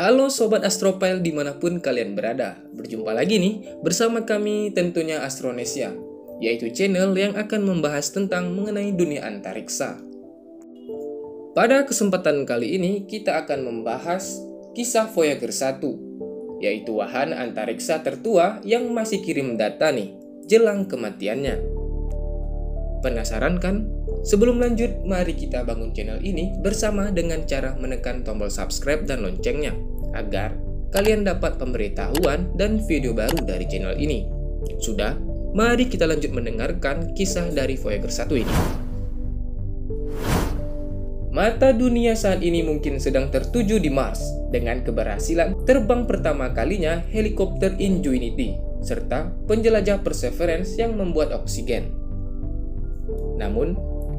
Halo Sobat Astropile dimanapun kalian berada. Berjumpa lagi nih bersama kami tentunya Astronesia, yaitu channel yang akan membahas tentang mengenai dunia antariksa. Pada kesempatan kali ini kita akan membahas kisah Voyager 1, yaitu wahana antariksa tertua yang masih kirim data nih jelang kematiannya. Penasaran kan? Sebelum lanjut, mari kita bangun channel ini bersama dengan cara menekan tombol subscribe dan loncengnya, agar kalian dapat pemberitahuan dan video baru dari channel ini. Sudah, mari kita lanjut mendengarkan kisah dari Voyager 1 ini. Mata dunia saat ini mungkin sedang tertuju di Mars, dengan keberhasilan terbang pertama kalinya helikopter Ingenuity, serta penjelajah Perseverance yang membuat oksigen. Namun,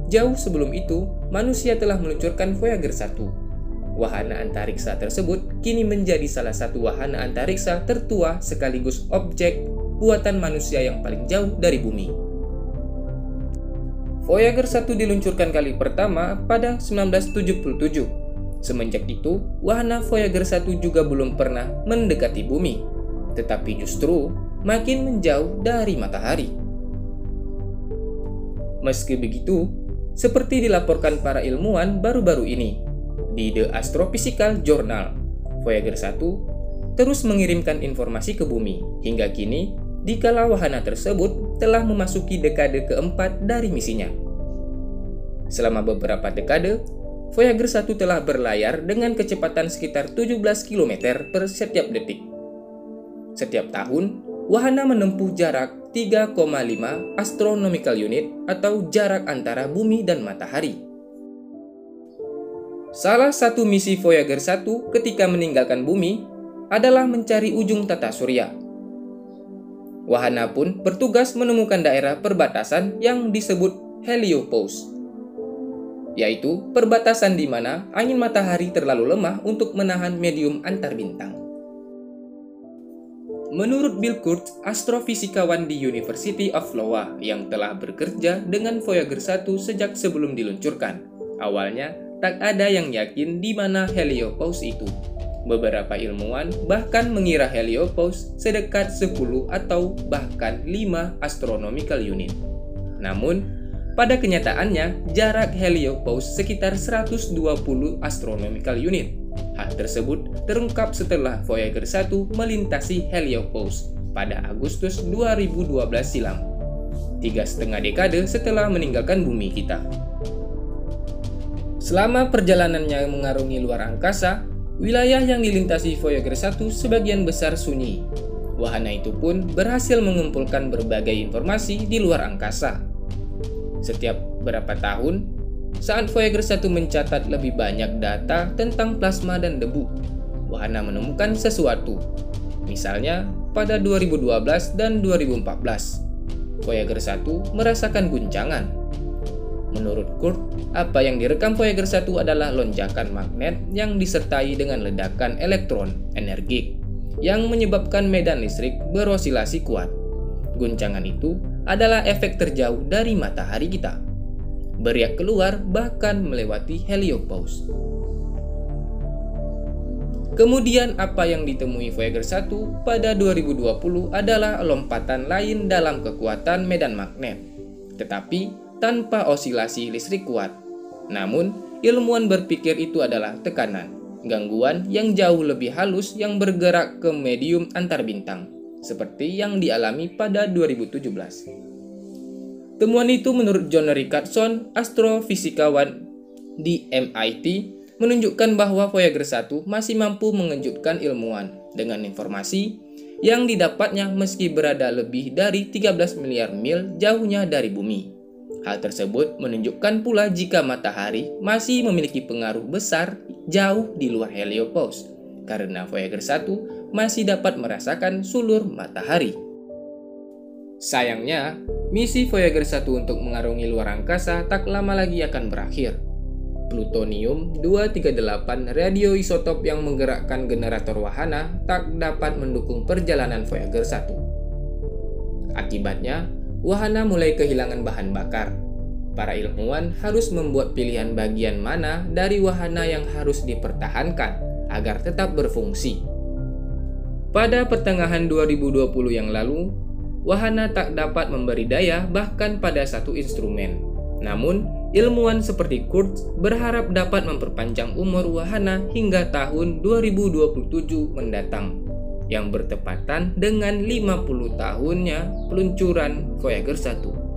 jauh sebelum itu, manusia telah meluncurkan Voyager 1. Wahana antariksa tersebut kini menjadi salah satu wahana antariksa tertua sekaligus objek buatan manusia yang paling jauh dari bumi. Voyager 1 diluncurkan kali pertama pada 1977. Semenjak itu, wahana Voyager 1 juga belum pernah mendekati bumi, tetapi justru makin menjauh dari matahari. Meski begitu, seperti dilaporkan para ilmuwan baru-baru ini di The Astrophysical Journal, Voyager 1 terus mengirimkan informasi ke bumi hingga kini, dikala wahana tersebut telah memasuki dekade keempat dari misinya. Selama beberapa dekade, Voyager 1 telah berlayar dengan kecepatan sekitar 17 km per setiap detik. Setiap tahun, wahana menempuh jarak 3,5 astronomical unit atau jarak antara bumi dan matahari. Salah satu misi Voyager 1 ketika meninggalkan bumi adalah mencari ujung tata surya. Wahana pun bertugas menemukan daerah perbatasan yang disebut heliopause, yaitu perbatasan di mana angin matahari terlalu lemah untuk menahan medium antar bintang. Menurut Bill Kurtz, astrofisikawan di University of Iowa yang telah bekerja dengan Voyager 1 sejak sebelum diluncurkan, awalnya tak ada yang yakin di mana heliopause itu. Beberapa ilmuwan bahkan mengira heliopause sedekat 10 atau bahkan 5 astronomical unit. Namun, pada kenyataannya jarak heliopause sekitar 120 astronomical unit. Hal tersebut terungkap setelah Voyager 1 melintasi heliopause pada Agustus 2012 silam, 3,5 dekade setelah meninggalkan bumi kita. Selama perjalanannya mengarungi luar angkasa, wilayah yang dilintasi Voyager 1 sebagian besar sunyi. Wahana itu pun berhasil mengumpulkan berbagai informasi di luar angkasa. Setiap beberapa tahun, saat Voyager 1 mencatat lebih banyak data tentang plasma dan debu, wahana menemukan sesuatu. Misalnya, pada 2012 dan 2014, Voyager 1 merasakan guncangan. Menurut Kurt, apa yang direkam Voyager 1 adalah lonjakan magnet yang disertai dengan ledakan elektron energik yang menyebabkan medan listrik berosilasi kuat. Guncangan itu adalah efek terjauh dari matahari kita. Beriak keluar bahkan melewati heliopause. Kemudian apa yang ditemui Voyager 1 pada 2020 adalah lompatan lain dalam kekuatan medan magnet, tetapi tanpa osilasi listrik kuat. Namun, ilmuwan berpikir itu adalah tekanan, gangguan yang jauh lebih halus yang bergerak ke medium antar bintang, seperti yang dialami pada 2017. Temuan itu menurut John Richardson, astrofisikawan di MIT, menunjukkan bahwa Voyager 1 masih mampu mengejutkan ilmuwan dengan informasi yang didapatnya meski berada lebih dari 13 miliar mil jauhnya dari bumi. Hal tersebut menunjukkan pula jika matahari masih memiliki pengaruh besar jauh di luar heliopause, karena Voyager 1 masih dapat merasakan sulur matahari. Sayangnya, misi Voyager 1 untuk mengarungi luar angkasa tak lama lagi akan berakhir. Plutonium-238 radioisotop yang menggerakkan generator wahana tak dapat mendukung perjalanan Voyager 1. Akibatnya, wahana mulai kehilangan bahan bakar. Para ilmuwan harus membuat pilihan bagian mana dari wahana yang harus dipertahankan agar tetap berfungsi. Pada pertengahan 2020 yang lalu, wahana tak dapat memberi daya bahkan pada satu instrumen. Namun, ilmuwan seperti Kurtz berharap dapat memperpanjang umur wahana hingga tahun 2027 mendatang, yang bertepatan dengan 50 tahunnya peluncuran Voyager 1.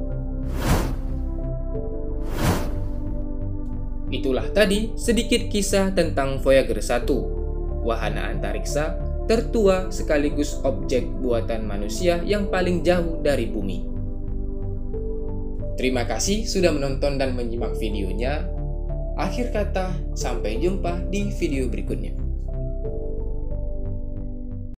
Itulah tadi sedikit kisah tentang Voyager 1, wahana antariksa tertua sekaligus objek buatan manusia yang paling jauh dari bumi. Terima kasih sudah menonton dan menyimak videonya. Akhir kata, sampai jumpa di video berikutnya.